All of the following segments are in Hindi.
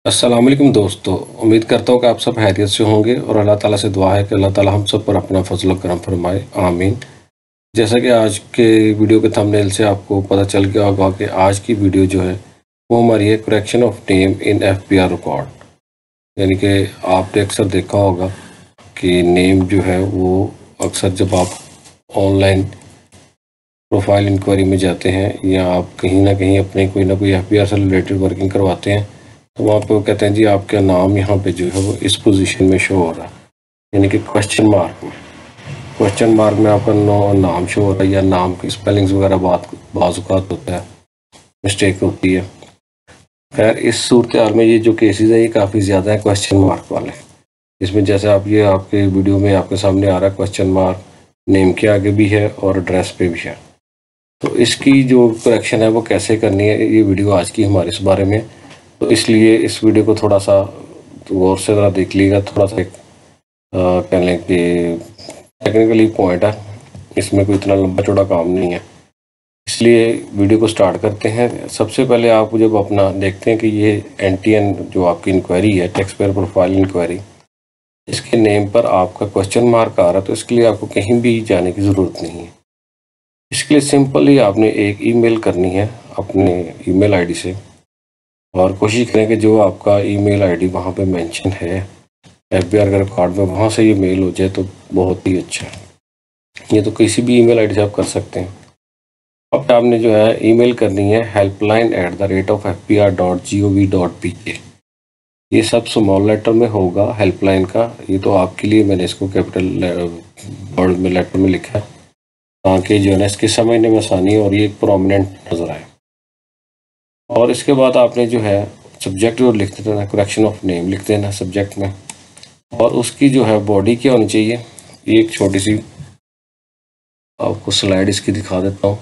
अस्सलाम वालेकुम दोस्तों। उम्मीद करता हूँ कि आप सब खैरियत से होंगे और अल्लाह ताला से दुआ है कि अल्लाह ताला हम सब पर अपना फजल करम फरमाए, आमीन। जैसा कि आज के वीडियो के थंबनेल से आपको पता चल गया होगा कि आज की वीडियो जो है वो हमारी है correction of name in FBR record. यानी कि आपने अक्सर देखा होगा कि नेम जो है वो अक्सर जब आप ऑनलाइन प्रोफाइल इंक्वायरी में जाते हैं या आप कहीं ना कहीं अपने कोई ना कोई FBR से रिलेटेड वर्किंग करवाते हैं तो वहाँ पे वो कहते हैं जी आपका नाम यहाँ पे जो है वो इस पोजीशन में शो हो रहा है, यानी कि क्वेश्चन मार्क में आपका नाम शो हो रहा है या नाम की स्पेलिंग्स वगैरह बाज़ होता है, मिस्टेक होती है। खैर इस सूरत हाल में ये जो केसेस हैं ये काफ़ी ज़्यादा है क्वेश्चन मार्क वाले। इसमें जैसे आप ये आपके वीडियो में आपके सामने आ रहा है क्वेश्चन मार्क नेम के आगे भी है और एड्रेस पे भी है। तो इसकी जो करेक्शन है वो कैसे करनी है, ये वीडियो आज की हमारे इस बारे में। तो इसलिए इस वीडियो को थोड़ा सा गौर से ज़रा देख लीजिएगा। थोड़ा सा कह लें कि टेक्निकली पॉइंट है, इसमें कोई इतना लंबा चौड़ा काम नहीं है। इसलिए वीडियो को स्टार्ट करते हैं। सबसे पहले आप जब अपना देखते हैं कि ये NTN जो आपकी इंक्वायरी है, टैक्स पेयर प्रोफाइल इंक्वायरी, इसके नेम पर आपका क्वेश्चन मार्क आ रहा है, तो इसके लिए आपको कहीं भी जाने की ज़रूरत नहीं है। इसके लिए सिंपली आपने एक ईमेल करनी है अपने ईमेल आईडी से, और कोशिश करें कि जो आपका ईमेल आईडी वहाँ पे मेंशन है FBR के रिकॉर्ड में, वहाँ से ये मेल हो जाए तो बहुत ही अच्छा है। ये तो किसी भी ईमेल आईडी से आप कर सकते हैं। अब आपने जो है ईमेल करनी है helpline@fbr.gov.pk। ये सब स्मॉल लेटर में होगा हेल्पलाइन का। ये तो आपके लिए मैंने इसको कैपिटल वर्ड में लेटर में लिखा है ताकि जो है इसके समझने में आसानी और ये प्रोमिनेंट नज़र आए। और इसके बाद आपने जो है सब्जेक्ट जो लिख देना, करेक्शन ऑफ नेम लिख देना सब्जेक्ट में, और उसकी जो है बॉडी क्या होनी चाहिए, ये एक छोटी सी आपको स्लाइड इसकी दिखा देता हूँ।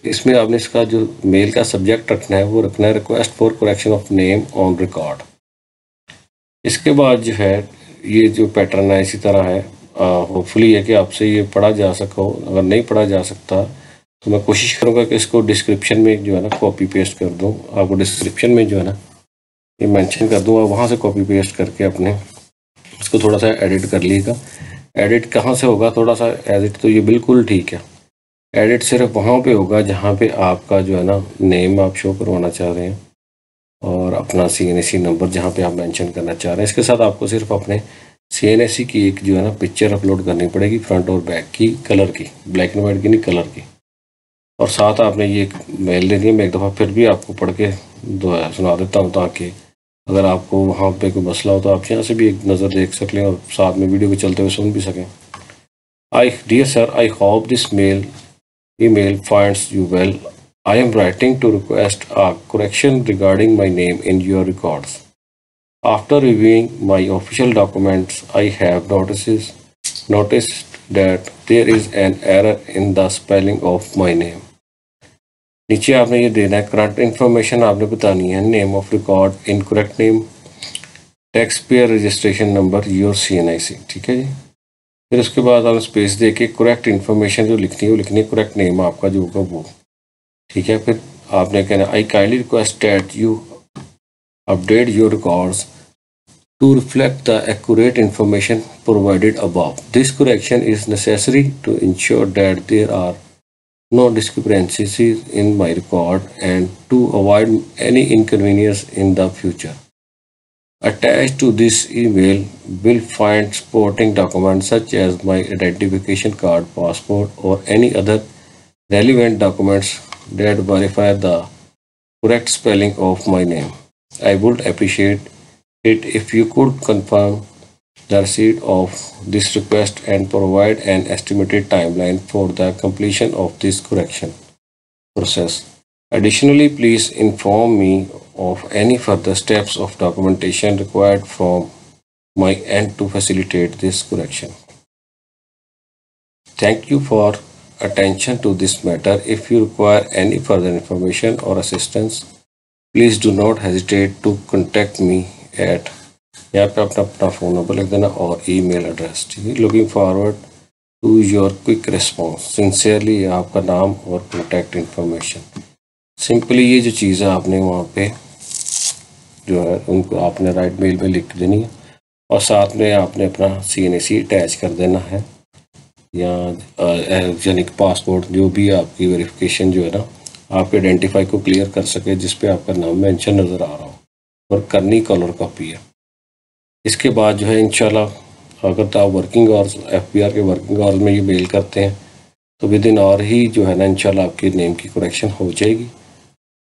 इसमें आपने इसका जो मेल का सब्जेक्ट रखना है वो रखना है request for correction of name on record. इसके बाद जो है ये जो पैटर्न है इसी तरह है। होपफुली है कि आपसे ये पढ़ा जा सको। अगर नहीं पढ़ा जा सकता तो मैं कोशिश करूँगा कि इसको डिस्क्रिप्शन में जो है ना कॉपी पेस्ट कर दूँ। आपको डिस्क्रिप्शन में जो है ना ये मेंशन कर दूँ, वहाँ से कॉपी पेस्ट करके अपने इसको थोड़ा सा एडिट कर लीजिएगा। एडिट कहाँ से होगा, थोड़ा सा एडिट तो ये बिल्कुल ठीक है। एडिट सिर्फ वहाँ पे होगा जहाँ पे आपका जो है ना नेम आप शो करवाना चाह रहे हैं और अपना CNAC नंबर जहाँ पे आप मेंशन करना चाह रहे हैं। इसके साथ आपको सिर्फ अपने CNAC की एक जो है ना पिक्चर अपलोड करनी पड़ेगी, फ्रंट और बैक की, कलर की, ब्लैक एंड वाइट की नहीं, कलर की। और साथ आपने ये एक मेल दे दिया। मैं एक दफ़ा फिर भी आपको पढ़ के सुना देता हूँ ताकि अगर आपको वहाँ पे कोई मसला हो तो आप यहाँ से भी एक नज़र देख सकें और साथ में वीडियो को चलते हुए सुन भी सकें। Dear sir, I hope this email finds you well. I am writing to request a correction regarding my name in your records. After reviewing my official documents, I have noticed that there is an error in the spelling of my name. नीचे आपने ये देना है करंट इन्फॉर्मेशन आपने बतानी है, name of record, incorrect name, tax payer registration number, your CNIC। ठीक है जी। फिर उसके बाद आप स्पेस दे के करेक्ट इन्फॉर्मेशन जो लिखनी है वो लिखनी है, करेक्ट नेम आपका जो होगा वो। ठीक है। फिर आपने कहना I kindly request that you update your records to reflect the accurate information provided above. This correction is necessary to ensure that there are no discrepancies in my record and to avoid any inconvenience in the future. Attached to this email will find supporting documents such as my identification card, passport, or any other relevant documents that verify the correct spelling of my name. I would appreciate it if you could confirm the receipt of this request and provide an estimated timeline for the completion of this correction process. Additionally, please inform me of any further steps of documentation required from my end to facilitate this correction. Thank you for attention to this matter. If you require any further information or assistance, please do not hesitate to contact me at यहाँ पे अपना फ़ोन नंबर लिख देना और ईमेल एड्रेस। ठीक है। Looking forward to your quick response. Sincerely आपका नाम और कॉन्टैक्ट इन्फॉर्मेशन। सिंपली ये जो चीज़ है आपने वहाँ पे जो है उनको आपने राइट मेल में लिख देनी है, और साथ में आपने अपना CNAC अटैच कर देना है, या यानी कि पासपोर्ट, जो भी आपकी वेरिफिकेशन जो है ना आपके आइडेंटिफाई को क्लियर कर सके, जिस पे आपका नाम मेंशन नज़र आ रहा हो, और करनी कलर कॉपी है। इसके बाद जो है इंशाल्लाह अगर आप वर्किंग आवर्स FBR के वर्किंग आवर्स में ये मेल करते हैं तो विद इन आवर ही जो है ना इंशाल्लाह आपकी नेम की करेक्शन हो जाएगी।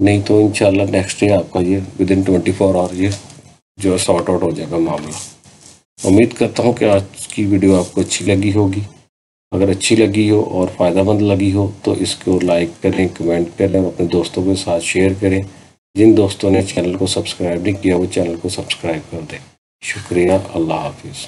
नहीं तो इंशाल्लाह नेक्स्ट डे आपका ये विद इन 24 आवर ये जो है सॉर्ट आउट हो जाएगा मामला। उम्मीद करता हूँ कि आज की वीडियो आपको अच्छी लगी होगी। अगर अच्छी लगी हो और फ़ायदेमंद लगी हो तो इसको लाइक करें, कमेंट करें और अपने दोस्तों के साथ शेयर करें। जिन दोस्तों ने चैनल को सब्सक्राइब नहीं किया वो चैनल को सब्सक्राइब कर दें। शुक्रिया। अल्लाह हाफिज़।